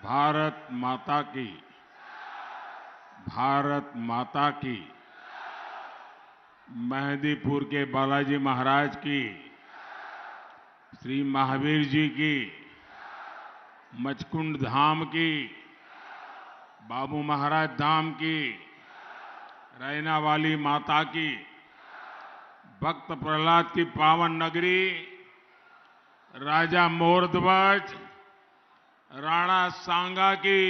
भारत माता की, भारत माता की। मेहंदीपुर के बालाजी महाराज की, श्री महावीर जी की, मचकुंड धाम की, बाबू महाराज धाम की, रैना वाली माता की, भक्त प्रहलाद की पावन नगरी, राजा मोरध्वज, राणा सांगा की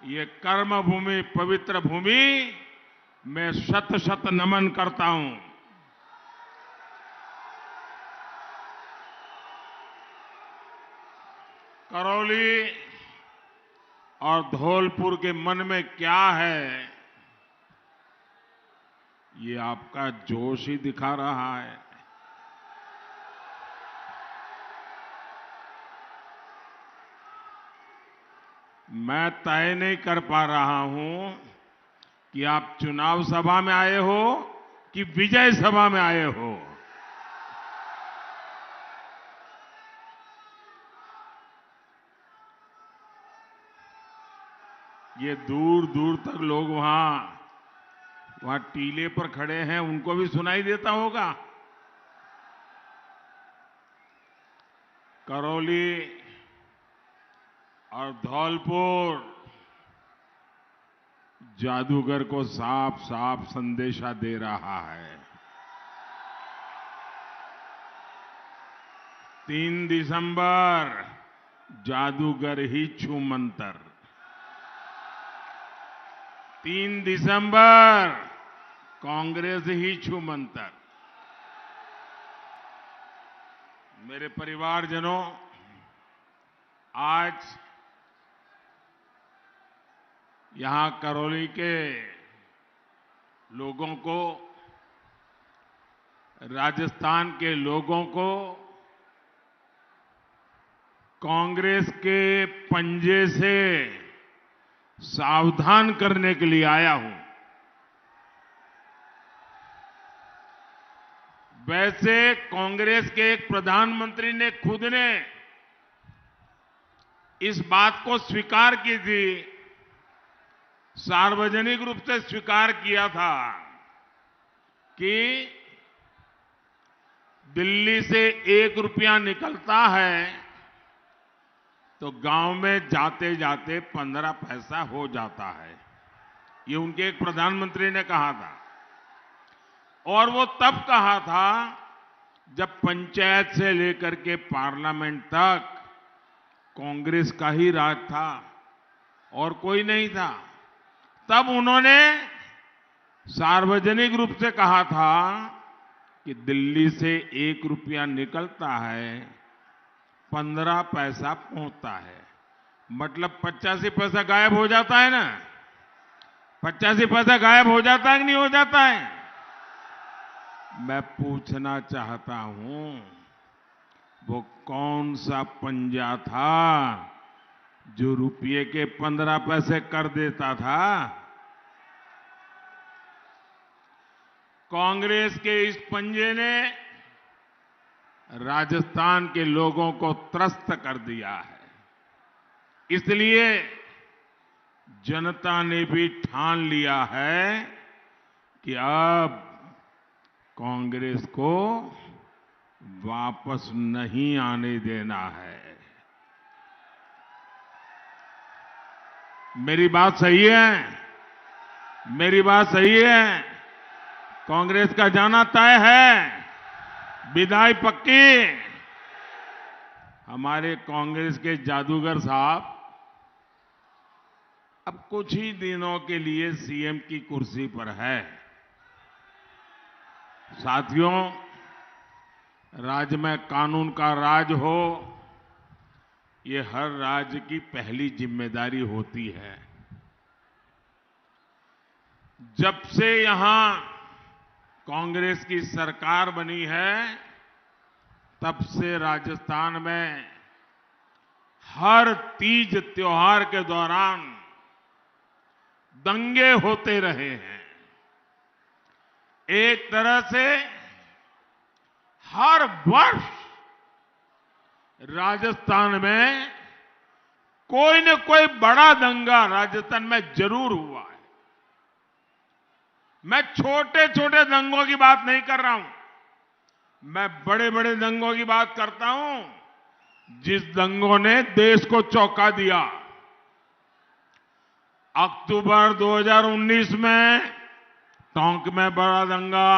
ये कर्म भूमि, पवित्र भूमि मैं शत शत नमन करता हूं। करौली और धौलपुर के मन में क्या है, ये आपका जोश ही दिखा रहा है। मैं तय नहीं कर पा रहा हूं कि आप चुनाव सभा में आए हो कि विजय सभा में आए हो। ये दूर दूर तक लोग वहां टीले पर खड़े हैं, उनको भी सुनाई देता होगा। करौली और धौलपुर जादूगर को साफ साफ संदेशा दे रहा है। 3 दिसंबर जादूगर ही छू मंतर। 3 दिसंबर कांग्रेस ही छू मंतर। मेरे परिवारजनों, आज यहां करौली के लोगों को, राजस्थान के लोगों को कांग्रेस के पंजे से सावधान करने के लिए आया हूं। वैसे कांग्रेस के एक प्रधानमंत्री ने खुद ने इस बात को स्वीकार की थी, सार्वजनिक रूप से स्वीकार किया था कि दिल्ली से 1 रुपया निकलता है तो गांव में जाते जाते 15 पैसा हो जाता है। ये उनके एक प्रधानमंत्री ने कहा था, और वो तब कहा था जब पंचायत से लेकर के पार्लियामेंट तक कांग्रेस का ही राज था और कोई नहीं था। तब उन्होंने सार्वजनिक रूप से कहा था कि दिल्ली से 1 रुपया निकलता है, 15 पैसा पहुंचता है। मतलब 85 पैसा गायब हो जाता है ना। 85 पैसा गायब हो जाता है कि नहीं हो जाता है? मैं पूछना चाहता हूं, वो कौन सा पंजा था जो रुपये के 15 पैसे कर देता था? कांग्रेस के इस पंजे ने राजस्थान के लोगों को त्रस्त कर दिया है। इसलिए जनता ने भी ठान लिया है कि अब कांग्रेस को वापस नहीं आने देना है। मेरी बात सही है? मेरी बात सही है? कांग्रेस का जाना तय है, विदाई पक्की। हमारे कांग्रेस के जादूगर साहब अब कुछ ही दिनों के लिए सीएम की कुर्सी पर है। साथियों, राज्य में कानून का राज हो, ये हर राज्य की पहली जिम्मेदारी होती है। जब से यहां कांग्रेस की सरकार बनी है, तब से राजस्थान में हर तीज त्योहार के दौरान दंगे होते रहे हैं। एक तरह से हर वर्ष राजस्थान में कोई न कोई बड़ा दंगा राजस्थान में जरूर हुआ है। मैं छोटे छोटे दंगों की बात नहीं कर रहा हूं, मैं बड़े बड़े दंगों की बात करता हूं, जिस दंगों ने देश को चौंका दिया। अक्टूबर 2019 में टोंक में बड़ा दंगा,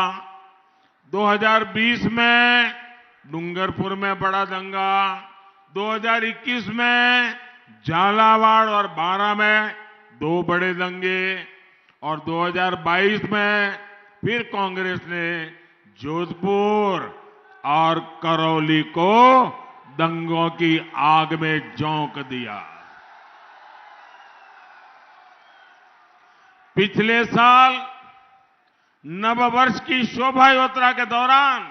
2020 में डूंगरपुर में बड़ा दंगा, 2021 में झालावाड़ और बारां में 2 बड़े दंगे, और 2022 में फिर कांग्रेस ने जोधपुर और करौली को दंगों की आग में झोंक दिया। पिछले साल नववर्ष की शोभा यात्रा के दौरान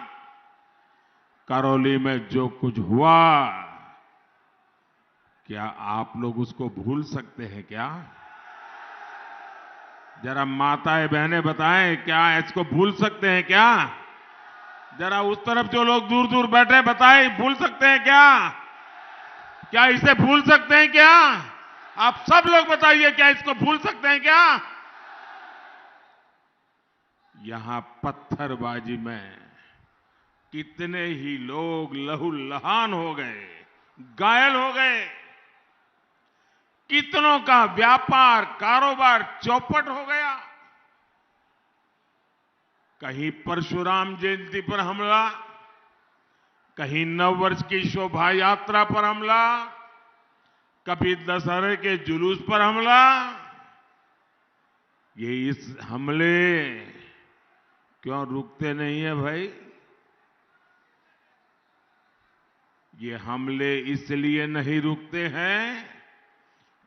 करौली में जो कुछ हुआ, क्या आप लोग उसको भूल सकते हैं क्या? जरा माताएं बहनें बताएं, क्या इसको भूल सकते हैं क्या? जरा उस तरफ जो लोग दूर दूर बैठे बताएं, भूल सकते हैं क्या? क्या इसे भूल सकते हैं क्या? आप सब लोग बताइए, क्या इसको भूल सकते हैं क्या? यहां पत्थरबाजी में कितने ही लोग लहूलुहान हो गए, घायल हो गए, कितनों का व्यापार कारोबार चौपट हो गया। कहीं परशुराम जयंती पर हमला, कहीं नववर्ष की शोभा यात्रा पर हमला, कभी दशहरे के जुलूस पर हमला। ये इस हमले क्यों रुकते नहीं है भाई? ये हमले इसलिए नहीं रुकते हैं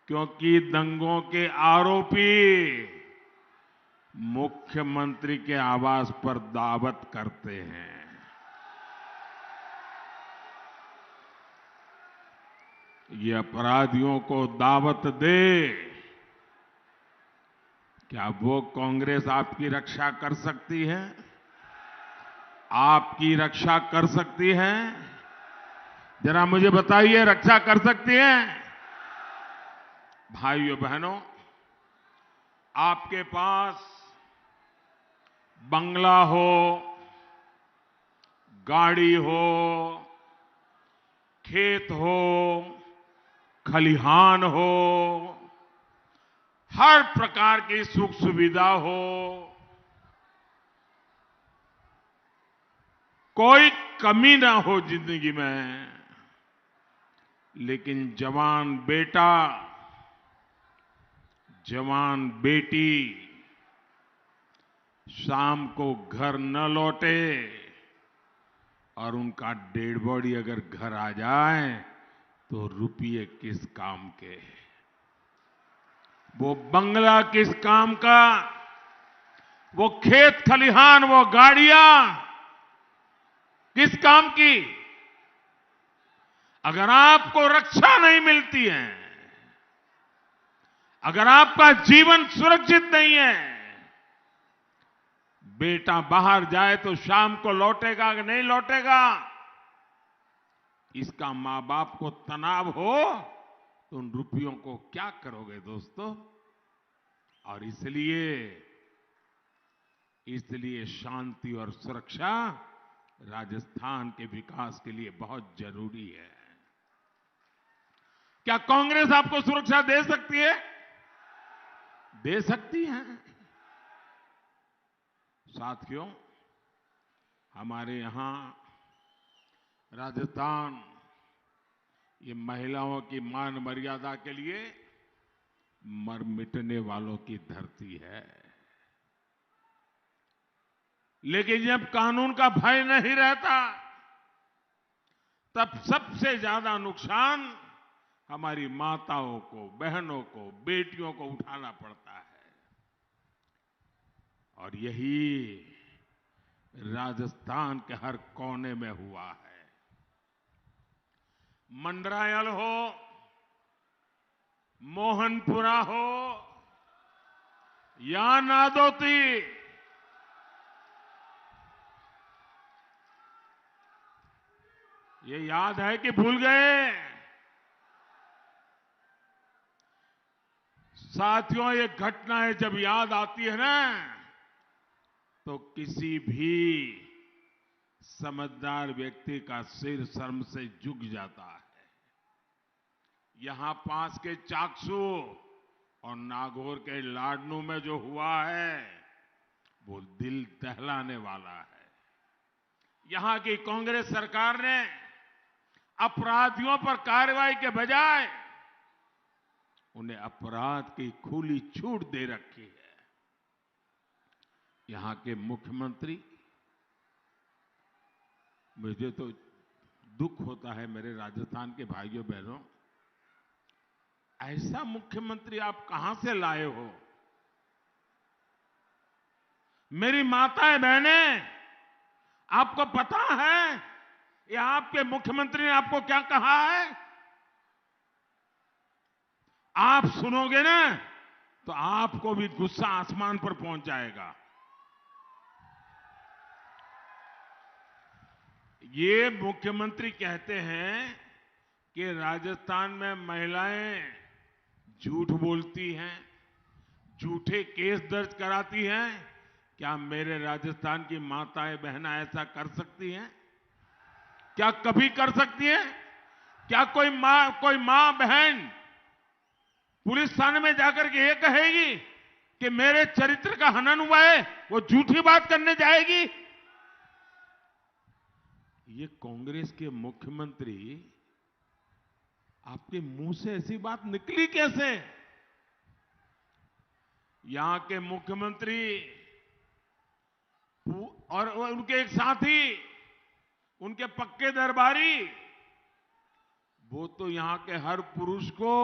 क्योंकि दंगों के आरोपी मुख्यमंत्री के आवास पर दावत करते हैं। ये अपराधियों को दावत दे, क्या वो कांग्रेस आपकी रक्षा कर सकती है? आपकी रक्षा कर सकती है? जरा मुझे बताइए, रक्षा कर सकती है? भाइयों बहनों, आपके पास बंगला हो, गाड़ी हो, खेत हो, खलिहान हो, हर प्रकार की सुख सुविधा हो, कोई कमी ना हो जिंदगी में, लेकिन जवान बेटा, जवान बेटी शाम को घर न लौटे और उनका डेड बॉडी अगर घर आ जाए तो रुपये किस काम के? वो बंगला किस काम का? वो खेत खलिहान, वो गाड़ियां किस काम की? अगर आपको रक्षा नहीं मिलती है, अगर आपका जीवन सुरक्षित नहीं है, बेटा बाहर जाए तो शाम को लौटेगा कि नहीं लौटेगा, इसका मां बाप को तनाव हो तो उन रुपयों को क्या करोगे दोस्तों? और इसलिए शांति और सुरक्षा राजस्थान के विकास के लिए बहुत जरूरी है। क्या कांग्रेस आपको सुरक्षा दे सकती है? दे सकती है। साथियों, हमारे यहां राजस्थान ये महिलाओं की मान मर्यादा के लिए मर मिटने वालों की धरती है। लेकिन जब कानून का भय नहीं रहता, तब सबसे ज्यादा नुकसान हमारी माताओं को, बहनों को, बेटियों को उठाना पड़ता है। और यही राजस्थान के हर कोने में हुआ है। मंडरायल हो, मोहनपुरा हो या नादौती, ये याद है कि भूल गए? साथियों, ये घटनाएं जब याद आती है ना, तो किसी भी समझदार व्यक्ति का सिर शर्म से झुक जाता है। यहां पास के चाकसू और नागौर के लाडनू में जो हुआ है, वो दिल दहलाने वाला है। यहां की कांग्रेस सरकार ने अपराधियों पर कार्रवाई के बजाय उन्हें अपराध की खुली छूट दे रखी है। यहां के मुख्यमंत्री, मुझे तो दुख होता है मेरे राजस्थान के भाइयों बहनों, ऐसा मुख्यमंत्री आप कहां से लाए हो? मेरी माताएं बहनें, आपको पता है ये आपके मुख्यमंत्री ने आपको क्या कहा है? आप सुनोगे ना तो आपको भी गुस्सा आसमान पर पहुंच जाएगा। ये मुख्यमंत्री कहते हैं कि राजस्थान में महिलाएं झूठ बोलती हैं, झूठे केस दर्ज कराती हैं। क्या मेरे राजस्थान की माताएं बहनें ऐसा कर सकती हैं? क्या कभी कर सकती हैं? क्या कोई मां बहन पुलिस थाने में जाकर के ये कहेगी कि मेरे चरित्र का हनन हुआ है, वो झूठी बात करने जाएगी? ये कांग्रेस के मुख्यमंत्री, आपके मुंह से ऐसी बात निकली कैसे? यहां के मुख्यमंत्री और उनके एक साथी, उनके पक्के दरबारी, वो तो यहां के हर पुरुष को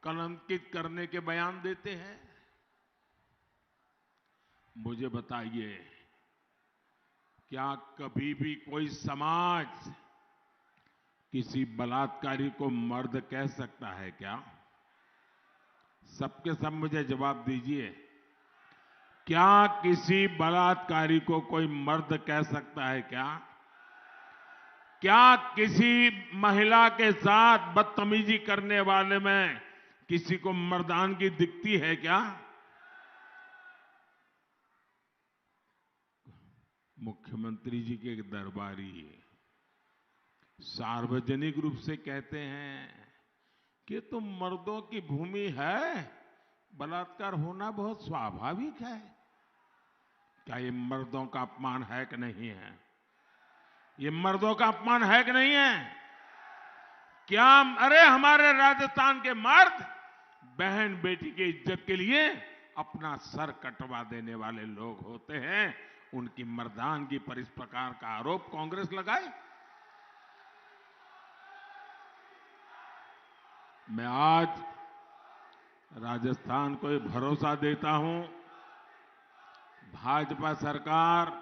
कलंकित करने के बयान देते हैं। मुझे बताइए, क्या कभी भी कोई समाज किसी बलात्कारी को मर्द कह सकता है क्या? सबके सब मुझे जवाब दीजिए। क्या किसी बलात्कारी को कोई मर्द कह सकता है क्या? क्या किसी महिला के साथ बदतमीजी करने वाले में किसी को मर्दानगी दिखती है क्या? मुख्यमंत्री जी के दरबारी सार्वजनिक रूप से कहते हैं कि तो मर्दों की भूमि है, बलात्कार होना बहुत स्वाभाविक है। क्या ये मर्दों का अपमान है कि नहीं है? ये मर्दों का अपमान है कि नहीं है? क्या अरे हमारे राजस्थान के मर्द बहन बेटी की इज्जत के लिए अपना सर कटवा देने वाले लोग होते हैं, उनकी मर्दानगी पर इस प्रकार का आरोप कांग्रेस लगाए? मैं आज राजस्थान को भरोसा देता हूं, भाजपा सरकार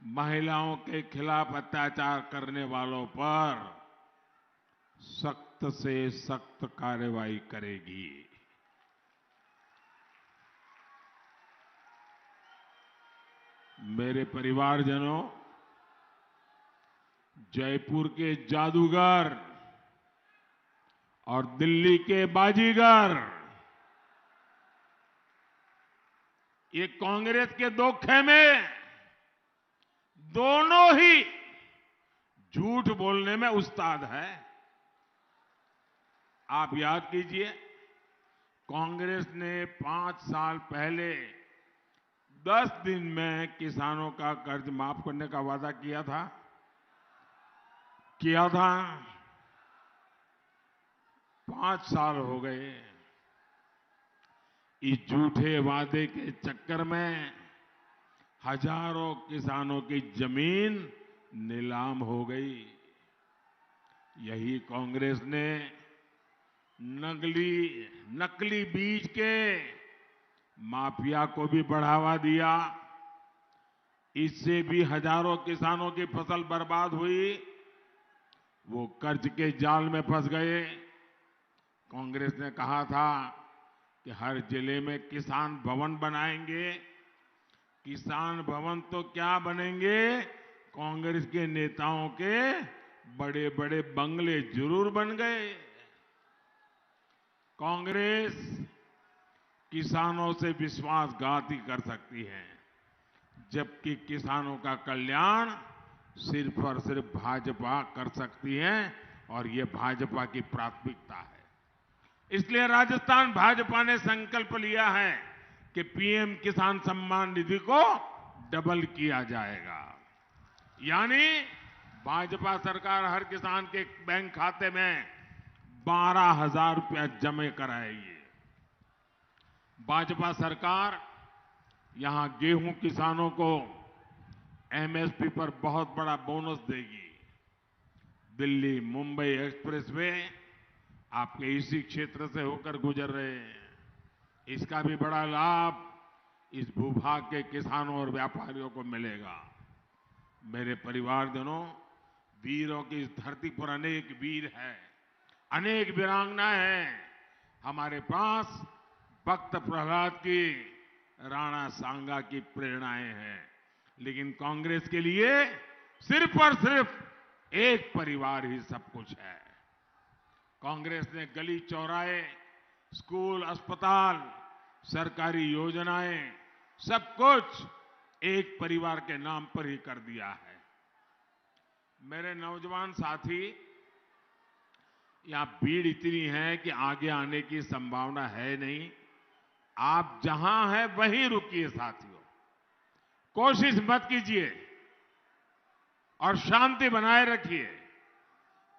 महिलाओं के खिलाफ अत्याचार करने वालों पर सख्त से सख्त कार्रवाई करेगी। मेरे परिवारजनों, जयपुर के जादूगर और दिल्ली के बाजीगर, ये कांग्रेस के दो खेमे, दोनों ही झूठ बोलने में उस्ताद है। आप याद कीजिए, कांग्रेस ने 5 साल पहले 10 दिन में किसानों का कर्ज माफ करने का वादा किया था। 5 साल हो गए। इस झूठे वादे के चक्कर में हजारों किसानों की जमीन नीलाम हो गई। यही कांग्रेस ने नकली बीज के माफिया को भी बढ़ावा दिया। इससे भी हजारों किसानों की फसल बर्बाद हुई। वो कर्ज के जाल में फंस गए। कांग्रेस ने कहा था कि हर जिले में किसान भवन बनाएंगे। किसान भवन तो क्या बनेंगे, कांग्रेस के नेताओं के बड़े बड़े बंगले जरूर बन गए। कांग्रेस किसानों से विश्वासघात ही कर सकती है, जबकि किसानों का कल्याण सिर्फ और सिर्फ भाजपा कर सकती है और ये भाजपा की प्राथमिकता है। इसलिए राजस्थान भाजपा ने संकल्प लिया है कि पीएम किसान सम्मान निधि को डबल किया जाएगा। यानी भाजपा सरकार हर किसान के बैंक खाते में 12,000 रुपया जमा कराएगी। भाजपा सरकार यहां गेहूं किसानों को एमएसपी पर बहुत बड़ा बोनस देगी। दिल्ली मुंबई एक्सप्रेसवे आपके इसी क्षेत्र से होकर गुजर रहे हैं। इसका भी बड़ा लाभ इस भूभाग के किसानों और व्यापारियों को मिलेगा। मेरे परिवारजनों, वीरों की इस धरती पर अनेक वीर हैं, अनेक वीरांगनाएं हैं। हमारे पास भक्त प्रहलाद की, राणा सांगा की प्रेरणाएं हैं। लेकिन कांग्रेस के लिए सिर्फ और सिर्फ एक परिवार ही सब कुछ है। कांग्रेस ने गली चौराहे, स्कूल, अस्पताल, सरकारी योजनाएं, सब कुछ एक परिवार के नाम पर ही कर दिया है। मेरे नौजवान साथी, यहां भीड़ इतनी है कि आगे आने की संभावना है नहीं। आप जहां हैं वहीं रुकिए साथियों, कोशिश मत कीजिए और शांति बनाए रखिए।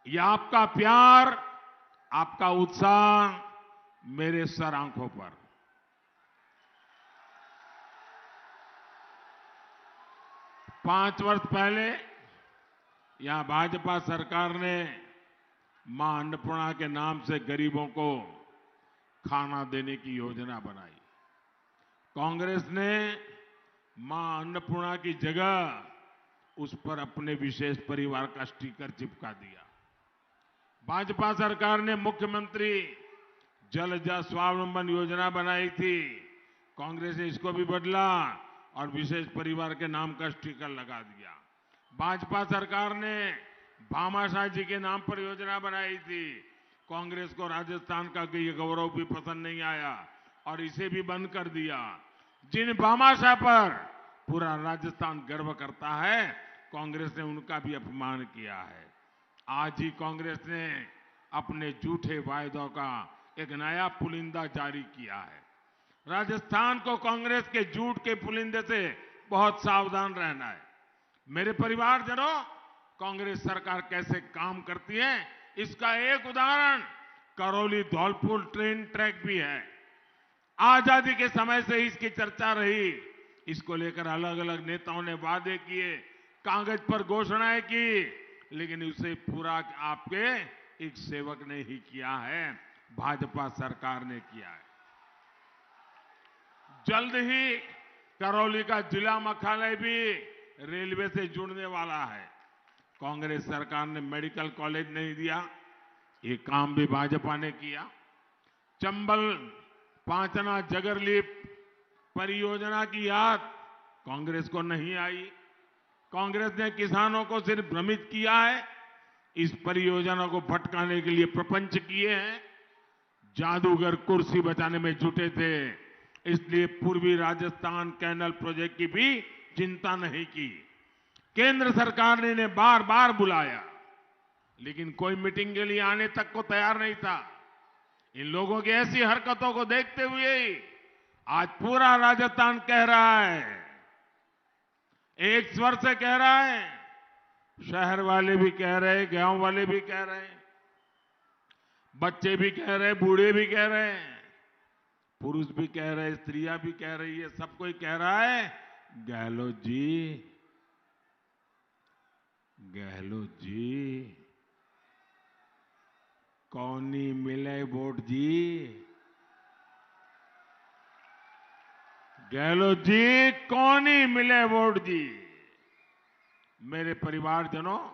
यह आपका प्यार, आपका उत्साह मेरे सर आंखों पर। पांच वर्ष पहले यहां भाजपा सरकार ने मां अन्नपूर्णा के नाम से गरीबों को खाना देने की योजना बनाई। कांग्रेस ने मां अन्नपूर्णा की जगह उस पर अपने विशेष परिवार का स्टिकर चिपका दिया। भाजपा सरकार ने मुख्यमंत्री जलज स्वावलंबन योजना बनाई थी। कांग्रेस ने इसको भी बदला और विशेष परिवार के नाम का स्टिकर लगा दिया। भाजपा सरकार ने भामाशाह जी के नाम पर योजना बनाई थी। कांग्रेस को राजस्थान का ये गौरव भी पसंद नहीं आया और इसे भी बंद कर दिया। जिन भामाशाह पर पूरा राजस्थान गर्व करता है, कांग्रेस ने उनका भी अपमान किया है। आज ही कांग्रेस ने अपने झूठे वायदों का एक नया पुलिंदा जारी किया है। राजस्थान को कांग्रेस के झूठ के पुलिंदे से बहुत सावधान रहना है। मेरे परिवारजनों, कांग्रेस सरकार कैसे काम करती है, इसका एक उदाहरण करौली धौलपुर ट्रेन ट्रैक भी है। आजादी के समय से इसकी चर्चा रही। इसको लेकर अलग अलग नेताओं ने वादे किए, कागज पर घोषणाएं की, लेकिन उसे पूरा आपके एक सेवक ने ही किया है, भाजपा सरकार ने किया है। जल्द ही करौली का जिला मुख्यालय भी रेलवे से जुड़ने वाला है। कांग्रेस सरकार ने मेडिकल कॉलेज नहीं दिया, ये काम भी भाजपा ने किया। चंबल पांचना जगरलीप परियोजना की याद कांग्रेस को नहीं आई। कांग्रेस ने किसानों को सिर्फ भ्रमित किया है, इस परियोजना को भटकाने के लिए प्रपंच किए हैं। जादूगर कुर्सी बचाने में जुटे थे, इसलिए पूर्वी राजस्थान कैनल प्रोजेक्ट की भी चिंता नहीं की। केंद्र सरकार ने इन्हें बार बार बुलाया, लेकिन कोई मीटिंग के लिए आने तक को तैयार नहीं था। इन लोगों की ऐसी हरकतों को देखते हुए आज पूरा राजस्थान कह रहा है, एक स्वर से कह रहा है, शहर वाले भी कह रहे, गांव वाले भी कह रहे, बच्चे भी कह रहे, बूढ़े भी कह रहे हैं, पुरुष भी कह रहे, स्त्रियां भी कह रही है, सब कोई कह रहा है, गहलोत जी कौनी मिले वोट जी, गहलोत जी कौनी मिले वोट जी। मेरे परिवारजनों,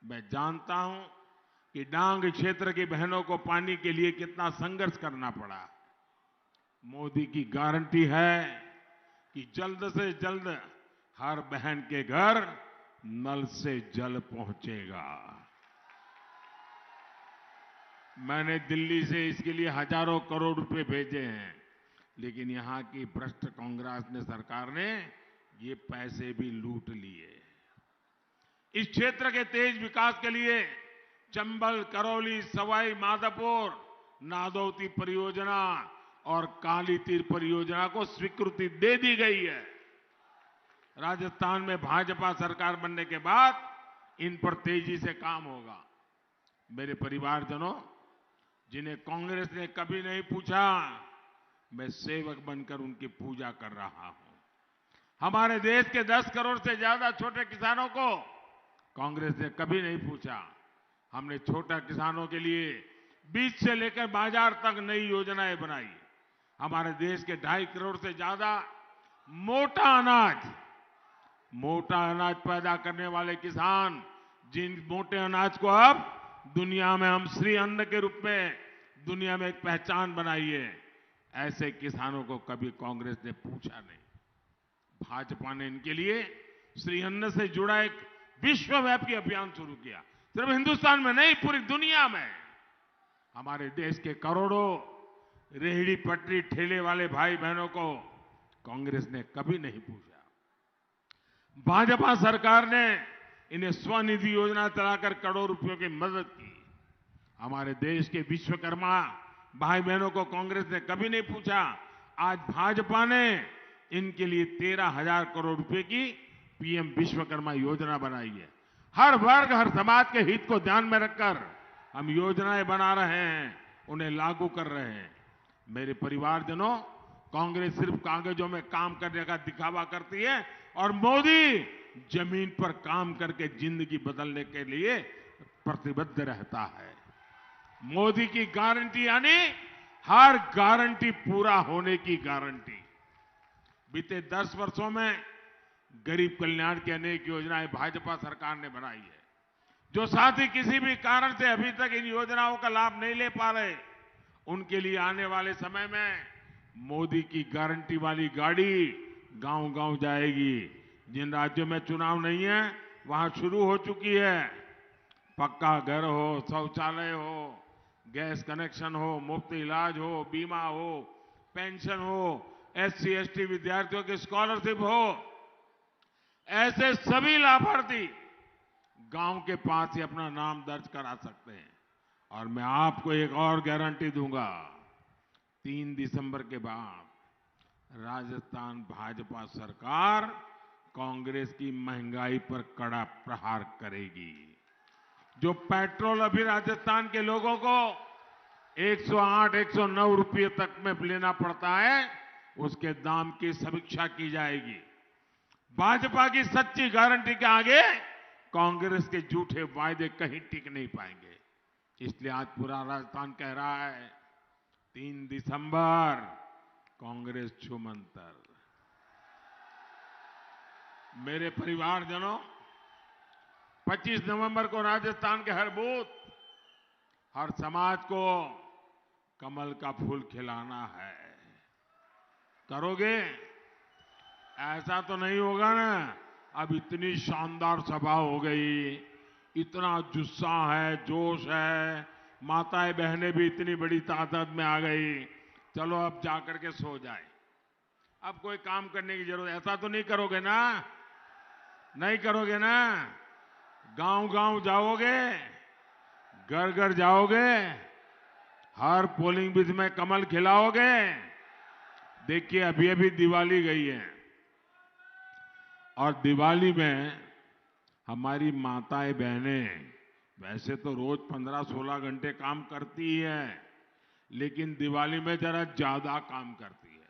मैं जानता हूं कि डांग क्षेत्र की बहनों को पानी के लिए कितना संघर्ष करना पड़ा। मोदी की गारंटी है कि जल्द से जल्द हर बहन के घर नल से जल पहुंचेगा। मैंने दिल्ली से इसके लिए हजारों करोड़ रुपए भेजे हैं। लेकिन यहां की भ्रष्ट कांग्रेस ने सरकार ने ये पैसे भी लूट लिए। इस क्षेत्र के तेज विकास के लिए चंबल, करौली, सवाई माधोपुर, नादौती परियोजना और काली तीर परियोजना को स्वीकृति दे दी गई है। राजस्थान में भाजपा सरकार बनने के बाद इन पर तेजी से काम होगा। मेरे परिवारजनों, जिन्हें कांग्रेस ने कभी नहीं पूछा, मैं सेवक बनकर उनकी पूजा कर रहा हूं। हमारे देश के 10 करोड़ से ज्यादा छोटे किसानों को कांग्रेस ने कभी नहीं पूछा। हमने छोटा किसानों के लिए बीज से लेकर बाजार तक नई योजनाएं बनाई। हमारे देश के 2.5 करोड़ से ज्यादा मोटा अनाज पैदा करने वाले किसान, जिन मोटे अनाज को अब दुनिया में हम श्री अन्न के रूप में दुनिया में एक पहचान बनाई है, ऐसे किसानों को कभी कांग्रेस ने पूछा नहीं। भाजपा ने इनके लिए श्री अन्न से जुड़ा एक विश्वव्यापी अभियान शुरू किया। सिर्फ हिंदुस्तान में नहीं, पूरी दुनिया में। हमारे देश के करोड़ों रेहड़ी पटरी ठेले वाले भाई बहनों को कांग्रेस ने कभी नहीं पूछा। भाजपा सरकार ने इन्हें स्वनिधि योजना चलाकर करोड़ों रुपयों की मदद की। हमारे देश के विश्वकर्मा भाई बहनों को कांग्रेस ने कभी नहीं पूछा। आज भाजपा ने इनके लिए 13,000 करोड़ रुपए की पीएम विश्वकर्मा योजना बनाई है। हर वर्ग, हर समाज के हित को ध्यान में रखकर हम योजनाएं बना रहे हैं, उन्हें लागू कर रहे हैं। मेरे परिवारजनों, कांग्रेस सिर्फ कागजों में काम करने का दिखावा करती है और मोदी जमीन पर काम करके जिंदगी बदलने के लिए प्रतिबद्ध रहता है। मोदी की गारंटी यानी हर गारंटी पूरा होने की गारंटी। बीते 10 वर्षों में गरीब कल्याण की अनेक योजनाएं भाजपा सरकार ने बनाई है। जो साथी किसी भी कारण से अभी तक इन योजनाओं का लाभ नहीं ले पा रहे, उनके लिए आने वाले समय में मोदी की गारंटी वाली गाड़ी गांव-गांव जाएगी। जिन राज्यों में चुनाव नहीं है, वहां शुरू हो चुकी है। पक्का घर हो, शौचालय हो, गैस कनेक्शन हो, मुफ्त इलाज हो, बीमा हो, पेंशन हो, SC ST विद्यार्थियों की स्कॉलरशिप हो, ऐसे सभी लाभार्थी गांव के पास ही अपना नाम दर्ज करा सकते हैं। और मैं आपको एक और गारंटी दूंगा, 3 दिसंबर के बाद राजस्थान भाजपा सरकार कांग्रेस की महंगाई पर कड़ा प्रहार करेगी। जो पेट्रोल अभी राजस्थान के लोगों को 108, 109 रुपये तक में लेना पड़ता है, उसके दाम की समीक्षा की जाएगी। भाजपा की सच्ची गारंटी के आगे कांग्रेस के झूठे वायदे कहीं टिक नहीं पाएंगे। इसलिए आज पूरा राजस्थान कह रहा है, 3 दिसंबर कांग्रेस छूमंतर। मेरे परिवारजनों, 25 नवंबर को राजस्थान के हर बूथ, हर समाज को कमल का फूल खिलाना है। करोगे? ऐसा तो नहीं होगा ना। अब इतनी शानदार सभा हो गई, इतना जुस्सा है, जोश है, माताएं बहनें भी इतनी बड़ी तादाद में आ गई। चलो अब जाकर के सो जाए, अब कोई काम करने की जरूरत, ऐसा तो नहीं करोगे ना? नहीं करोगे ना? गांव-गांव जाओगे, घर-घर जाओगे, हर पोलिंग बूथ में कमल खिलाओगे। देखिए, अभी दिवाली गई है और दिवाली में हमारी माताएं बहनें वैसे तो रोज 15-16 घंटे काम करती ही है, लेकिन दिवाली में जरा ज्यादा काम करती है।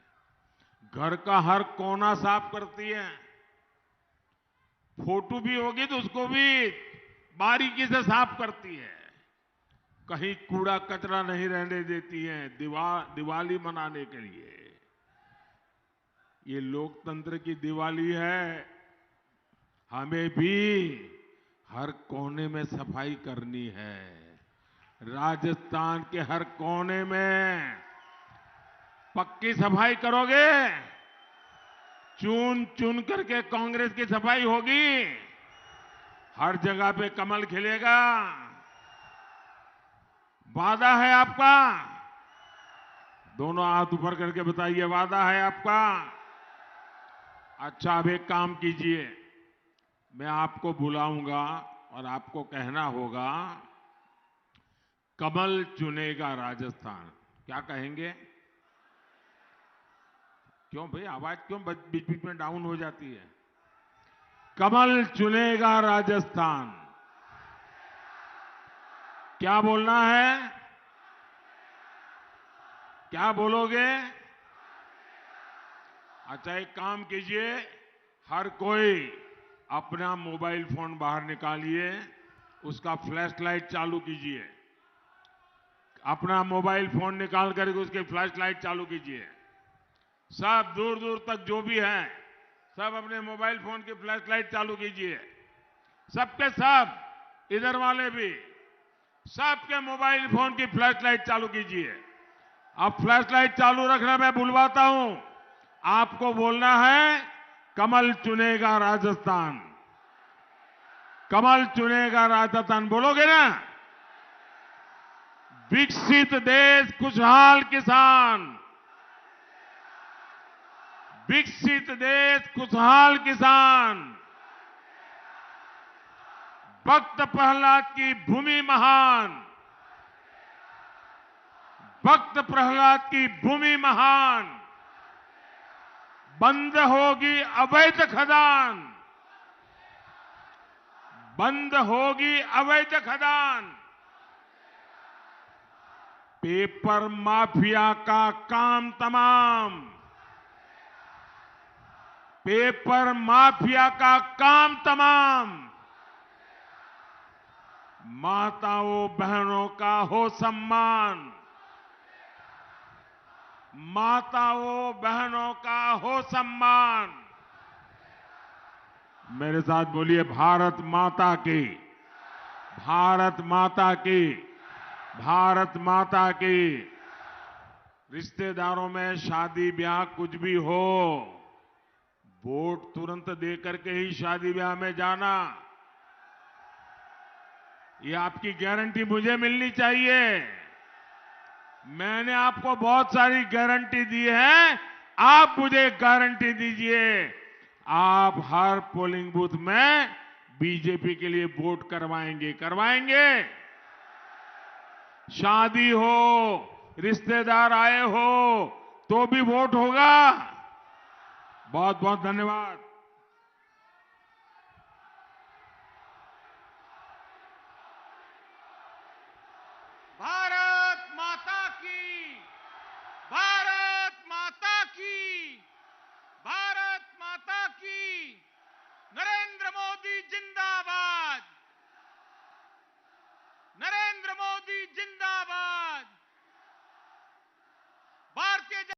घर का हर कोना साफ करती है। फोटो भी होगी तो उसको भी बारीकी से साफ करती है। कहीं कूड़ा कचरा नहीं रहने देती है दिवाली मनाने के लिए। ये लोकतंत्र की दिवाली है। हमें भी हर कोने में सफाई करनी है। राजस्थान के हर कोने में पक्की सफाई करोगे? चुन चुन करके कांग्रेस की सफाई होगी। हर जगह पे कमल खिलेगा। वादा है आपका? दोनों हाथ ऊपर करके बताइए, वादा है आपका? अच्छा, अब एक काम कीजिए, मैं आपको बुलाऊंगा और आपको कहना होगा, कमल चुनेगा राजस्थान। क्या कहेंगे? क्यों भाई, आवाज क्यों बीच बीच में डाउन हो जाती है? कमल चुनेगा राजस्थान। क्या बोलना है? क्या बोलोगे? अच्छा, एक काम कीजिए, हर कोई अपना मोबाइल फोन बाहर निकालिए, उसका फ्लैश लाइट चालू कीजिए। अपना मोबाइल फोन निकाल करके उसकी फ्लैश लाइट चालू कीजिए। सब दूर दूर तक जो भी हैं, सब अपने मोबाइल फोन की फ्लैश लाइट चालू कीजिए। सबके सब, इधर वाले भी, सबके मोबाइल फोन की फ्लैश लाइट चालू कीजिए। अब फ्लैश लाइट चालू रखना, मैं बुलवाता हूं, आपको बोलना है, कमल चुनेगा राजस्थान। कमल चुनेगा राजस्थान बोलोगे ना? विकसित देश, खुशहाल किसान। विकसित देश, खुशहाल किसान। भक्त प्रहलाद की भूमि महान। भक्त प्रहलाद की भूमि महान। बंद होगी अवैध खदान। बंद होगी अवैध खदान। पेपर माफिया का काम तमाम। पेपर माफिया का काम तमाम। माताओं बहनों का हो सम्मान। माताओं बहनों का हो सम्मान। मेरे साथ बोलिए, भारत माता की। भारत माता की। भारत माता की। रिश्तेदारों में शादी ब्याह कुछ भी हो, वोट तुरंत दे करके ही शादी ब्याह में जाना, ये आपकी गारंटी मुझे मिलनी चाहिए। मैंने आपको बहुत सारी गारंटी दी है, आप मुझे गारंटी दीजिए, आप हर पोलिंग बूथ में बीजेपी के लिए वोट करवाएंगे? करवाएंगे? शादी हो, रिश्तेदार आए हो, तो भी वोट होगा? बहुत बहुत धन्यवाद।